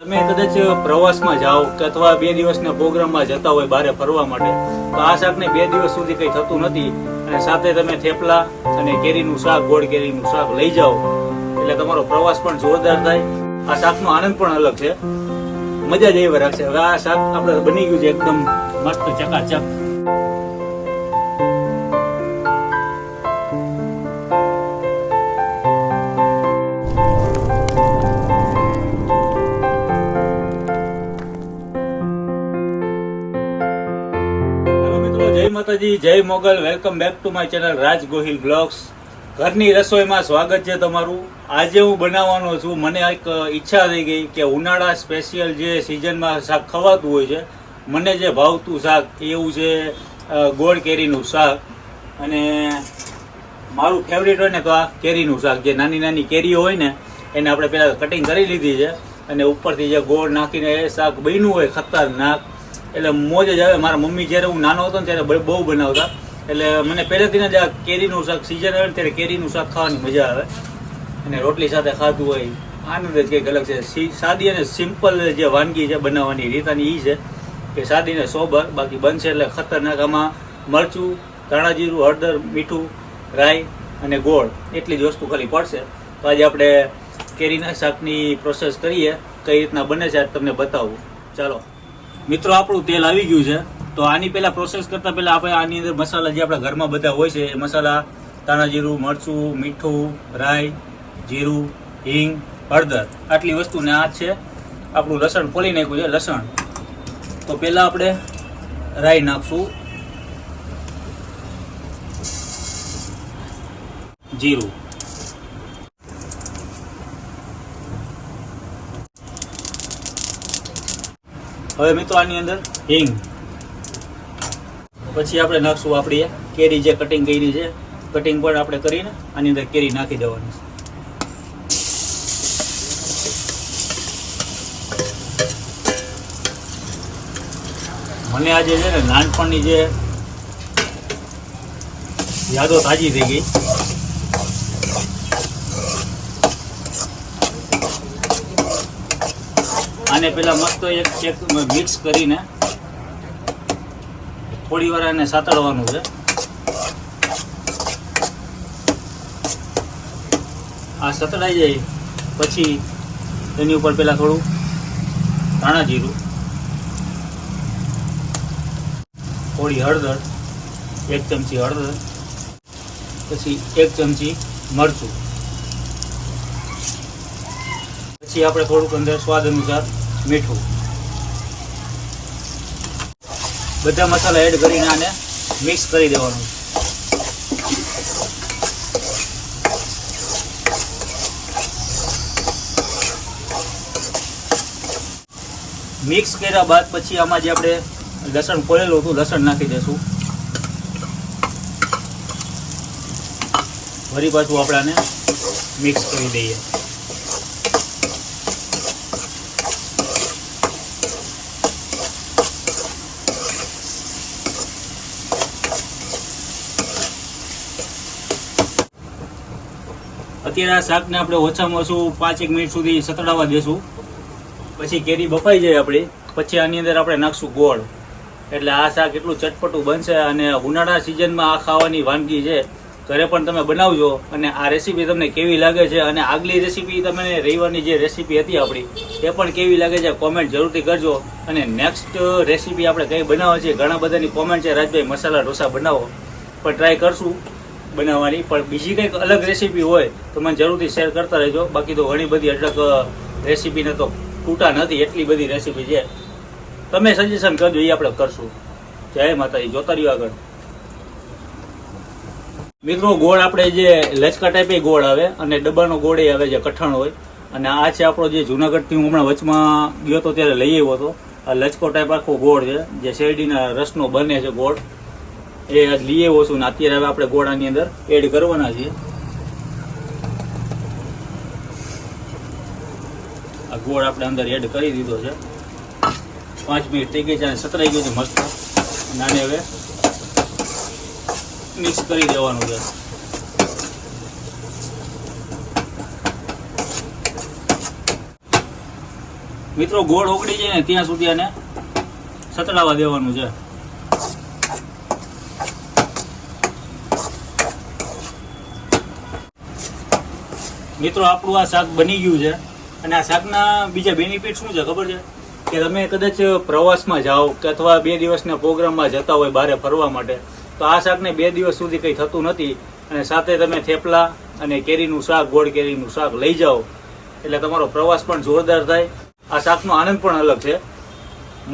તમે કદાચ પ્રવાસમાં જાઓ કે અથવા 2 દિવસના પ્રોગ્રામમાં જતા હોય બહાર ફરવા માટે, તો આ શાકને 2 દિવસ સુધી કંઈ થતું નથી. અને સાથે તમે થેપલા અને કેરીનું શાક, ગોળ કેરીનું શાક લઈ જાઓ એટલે તમારો પ્રવાસ પણ જોરદાર થાય. આ શાકનો આનંદ પણ અલગ છે, મજા જ એવી રાખશે. હવે આ શાક આપણે બની ગયું છે એકદમ મસ્ત ચકાચક. જય માતાજી, જય Mogal. Welcome back to my channel Raj Gohil blogs. ઘરની રસોઈમાં સ્વાગત છે તમારું. આજે હું બનાવવાનો છું, મને એક ઈચ્છા થઈ ગઈ કે ઉનાળા સ્પેશિયલ જે સિઝનમાં શાક ખવાતું હોય છે, મને જે ભાવતું શાક એવું છે ગોળ કેરીનું શાક. અને મારું ફેવરિટ હોય ને તો આ કેરીનું શાક. જે નાની નાની કેરીઓ હોય ને એને આપણે પહેલાં કટિંગ કરી લીધી છે અને ઉપરથી જે ગોળ નાખીને એ શાક બન્યું હોય ખતરનાક, એટલે મોજ જ આવે. મારા મમ્મી જ્યારે હું નાનો હતો ને ત્યારે બહુ બનાવતા, એટલે મને પહેલેથી જ આ કેરીનું શાક સિઝન આવે ને ત્યારે કેરીનું શાક ખાવાની મજા આવે. અને રોટલી સાથે ખાતું હોય આનંદ જ કંઈક અલગ છે. સાદી અને સિમ્પલ જે વાનગી છે બનાવવાની રીત આની એ છે કે સાદીને સોબર, બાકી બનશે એટલે ખતરનાક. આમાં મરચું, ધાણા જીરું, હળદર, મીઠું, રાઈ અને ગોળ એટલી જ વસ્તુ ખાલી પડશે. તો આજે આપણે કેરીના શાકની પ્રોસેસ કરીએ, કઈ રીતના બને છે આજ તમને બતાવું. ચાલો મિત્રો, આપણું તેલ આવી ગયું છે. તો આની પહેલાં પ્રોસેસ કરતાં પહેલાં આપણે આની અંદર મસાલા જે આપણા ઘરમાં બધા હોય છે એ મસાલા, ધાણા જીરું, મરચું, મીઠું, રાઈ, જીરું, હિંગ, હળદર, આટલી વસ્તુને આ છે આપણું લસણ ફોલી નાખ્યું છે લસણ. તો પહેલાં આપણે રાઈ નાખશું, જીરું, હવે મિત્રો આની અંદર હિંગ, પછી આપણે નાખશું આપણી કેરી જે કટિંગ કરી છે, કટિંગ પણ આપણે કરીને આની અંદર કેરી નાખી દેવાની છે. મને આજે છે ને નાનપણની જે યાદો તાજી થઈ ગઈ. આને પેલા મસ્ત એક મિક્સ કરીને થોડી વાર આને સાતળવાનું છે. આ સતળાઈ જાય પછી એની ઉપર પેલા થોડું ધાણા જીરું, થોડી હળદર, 1 ચમચી હળદર, પછી 1 ચમચી મરચું, પછી આપણે થોડુંક અંદર સ્વાદ અનુસાર મીઠું, બધા મસાલા એડ કરીને આને મિક્સ કરી દેવાનું. મિક્સ કર્યા બાદ પછી આમાં જે આપણે લસણ ફોલેલું હતું લસણ નાખી દઈશું. ફરી પાછું આપણે આને મિક્સ કરી દઈએ. અત્યારે આ શાકને આપણે ઓછામાં ઓછું 5 મિનિટ સુધી સતડાવવા દેશું. પછી કેરી બફાઈ જાય આપણી, પછી આની અંદર આપણે નાખશું ગોળ. એટલે આ શાક એટલું ચટપટું બનશે. અને ઉનાળા સિઝનમાં આ ખાવાની વાનગી છે, ઘરે પણ તમે બનાવજો. અને આ રેસીપી તમને કેવી લાગે છે, અને આગલી રેસીપી તમને રવિવારની જે રેસીપી હતી આપણી એ પણ કેવી લાગે છે કોમેન્ટ જરૂરથી કરજો. અને નેક્સ્ટ રેસીપી આપણે કઈ બનાવવા છે, ઘણા બધાની કોમેન્ટ છે રાજભાઈ મસાલા ઢોસા બનાવો, પણ ટ્રાય કરશું બનાવવાની. પણ બીજી કંઈક અલગ રેસીપી હોય તો મને જરૂરથી શેર કરતા રહેજો. બાકી તો ઘણી બધી અલગ રેસીપીને તો તૂટા નથી, એટલી બધી રેસીપી છે. તમે સજેશન કરજો, એ આપણે કરશું. જય માતાજી. જોતા રહ્યો આગળ. મિત્રો, ગોળ આપણે જે લચકા ટાઈપે ગોળ આવે અને ડબ્બાનો ગોળ આવે જે કઠણ હોય. અને આ છે આપણો જે જુનાગઢથી હું હમણાં વચમાં ગયો હતો ત્યારે લઈ આવ્યો હતો. આ લચકો ટાઈપ આખો ગોળ છે જે શેરડીના રસનો બને છે ગોળ, એ લઈ આવ્યો છું. ને અત્યારે હવે આપણે ગોળાની અંદર એડ કરવાના છીએ. આ ગોળ આપણે અંદર એડ કરી દીધો છે. 5 મિનિટ થઈ ગઈ છે અને સતરાઈ ગયું છે મસ્ત. અને આને હવે મિક્સ કરી દેવાનું છે. મિત્રો ગોળ ઓગળી જાય ને ત્યાં સુધી આને સતડાવા દેવાનું છે. મિત્રો આપણું આ શાક બની ગયું છે. અને આ શાકના બીજા બેનિફિટ શું છે ખબર છે? કે તમે કદાચ પ્રવાસમાં જાઓ કે અથવા 2 દિવસના પ્રોગ્રામમાં જતા હોય બહાર ફરવા માટે, તો આ શાકને 2 દિવસ સુધી કંઈ થતું નથી. અને સાથે તમે થેપલા અને કેરીનું શાક, ગોળ કેરીનું શાક લઈ જાઓ એટલે તમારો પ્રવાસ પણ જોરદાર થાય. આ શાકનો આનંદ પણ અલગ છે,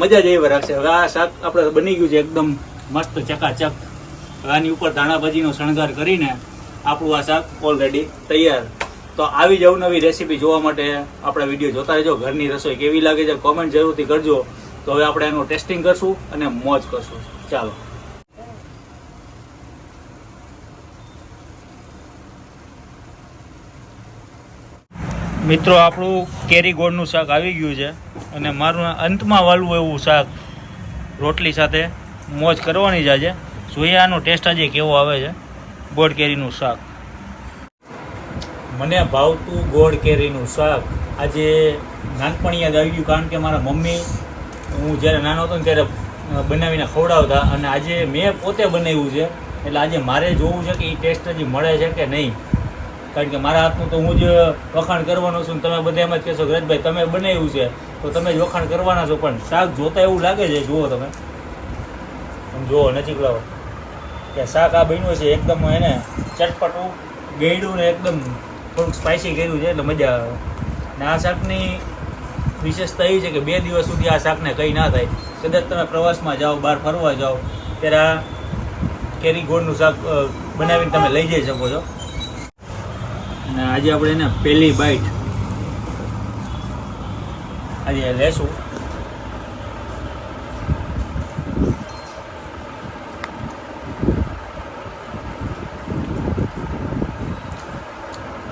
મજા જ એવી રાખશે. હવે આ શાક આપણે બની ગયું છે એકદમ મસ્ત ચકાચક. આની ઉપર ધાણા ભાજીનો શણગાર કરીને આપણું આ શાક ઓલરેડી તૈયાર. તો આવી જ અવનવી રેસીપી જોવા માટે આપણા વિડીયો જોતા રહેજો. ઘરની રસોઈ કેવી લાગે છે કોમેન્ટ જરૂરથી કરજો. તો હવે આપણે એનું ટેસ્ટિંગ કરશું અને મોજ કરશું. ચાલો મિત્રો, આપણું કેરી ગોળનું શાક આવી ગયું છે. અને મારું અંતમાં વાળવું એવું શાક રોટલી સાથે મોજ કરવાની જ આજે. જોઈએ આનો ટેસ્ટ આજે કેવો આવે છે. ગોળ કેરીનું શાક, મને ભાવતું ગોળ કેરીનું શાક આજે નાનપણ યાદ આવી ગયું. કારણ કે મારા મમ્મી હું જ્યારે નાનો હતો ને ત્યારે બનાવીને ખવડાવતા. અને આજે મેં પોતે બનાવ્યું છે એટલે આજે મારે જોવું છે કે એ ટેસ્ટ હજી મળે છે કે નહીં. કારણ કે મારા હાથનું તો હું જ વખાણ કરવાનો છું. તમે બધા એમ જ કહેશો કે રજભાઈ તમે બનાવ્યું છે તો તમે જ વખાણ કરવાના છો. પણ શાક જોતા એવું લાગે છે. જુઓ તમે, જુઓ નજીક લાવો કે શાક આ બન્યું છે એકદમ એને ચટપટું ગળ્યું ને એકદમ થોડુંક સ્પાઇસી કર્યું છે એટલે મજા આવે. ને આ શાકની વિશેષતા એ છે કે 2 દિવસ સુધી આ શાકને કંઈ ના થાય. કદાચ તમે પ્રવાસમાં જાઓ, બહાર ફરવા જાઓ ત્યારે આ કેરી ગોળનું શાક બનાવીને તમે લઈ જઈ શકો છો. અને આજે આપણે એને પહેલી બાઈટ આજે લેશું.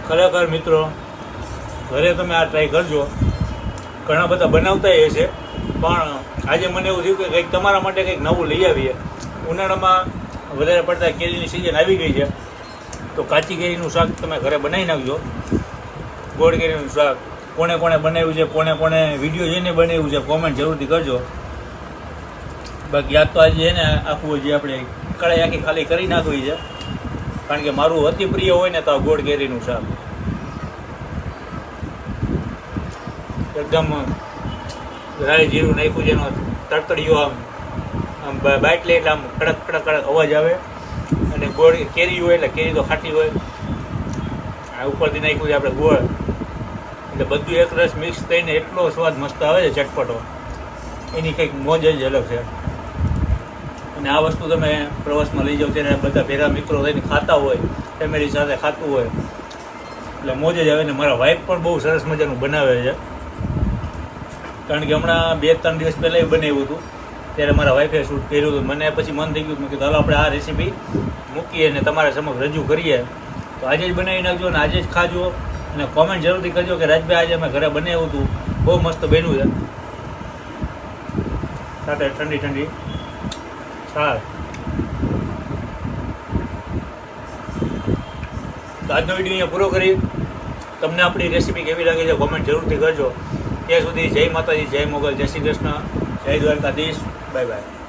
ખરેખર મિત્રો, ઘરે તમે આ ટ્રાય કરજો. ઘણા બધા બનાવતા હશે, પણ આજે મને એવું થયું કે કંઈક તમારા માટે કંઈક નવું લઈ આવીએ. ઉનાળામાં વધારે પડતા કેરીની સિઝન આવી ગઈ છે, તો કાચી કેરીનું શાક તમે ઘરે બનાવી નાખજો. ગોળ કેરીનું શાક કોણે કોણે બનાવ્યું છે, કોણે કોણે વિડીયો જોઈને બનાવ્યું છે, કોમેન્ટ જરૂરથી કરજો. બાકી યાદ તો આજે છે ને આખું જે આપણે કઢાઈ આખી ખાલી કરી નાખવી છે. કારણ કે મારું અતિ પ્રિય હોય ને તો આ ગોળ કેરીનું શાક એકદમ રાઈ જીરું નાખ્યું છે, એનો તડતડિયો આમ બાઈટ લે એટલે આમ કડક કડક કડક અવાજ આવે. અને ગોળ કેરી હોય એટલે કેરી તો ખાટી હોય. આ ઉપરથી નાખ્યું છે આપણે ગોળ એટલે બધું એક રસ મિક્સ થઈને એટલો સ્વાદ મસ્ત આવે છે, ચટપટો. એની કંઈક મોજ જ અલગ છે. અને આ વસ્તુ તમે પ્રવાસમાં લઈ જાઓ ત્યારે બધા ભેગા મિત્રો થઈને ખાતા હોય, ફેમિલી સાથે ખાતું હોય એટલે મોજ જ આવે. ને મારા વાઈફ પણ બહુ સરસ મજાનું બનાવે છે. કારણ કે હમણાં 2-3 દિવસ પહેલાં બનાવ્યું હતું ત્યારે મારા વાઈફે શૂટ કર્યું હતું. મને પછી મન થઈ ગયું, મેં કીધું હાલો આપણે આ રેસીપી મૂકીએ અને તમારા સમક્ષ રજૂ કરીએ. તો આજે જ બનાવી નાખજો અને આજે જ ખાજો. અને કોમેન્ટ જરૂરથી કરજો કે રાજભાઈ આજે અમે ઘરે બનાવ્યું હતું, બહુ મસ્ત બન્યું છે. સાથે ઠંડી ઠંડી છાશ. તો આજનો વિડીયો અહીંયા પૂરો કરી. તમને આપણી રેસીપી કેવી લાગે છે કોમેન્ટ જરૂરથી કરજો. ત્યાં સુધી જય માતાજી, જય મોગલ, જય શ્રી કૃષ્ણ, જય દ્વારકાધીશ. Bye bye.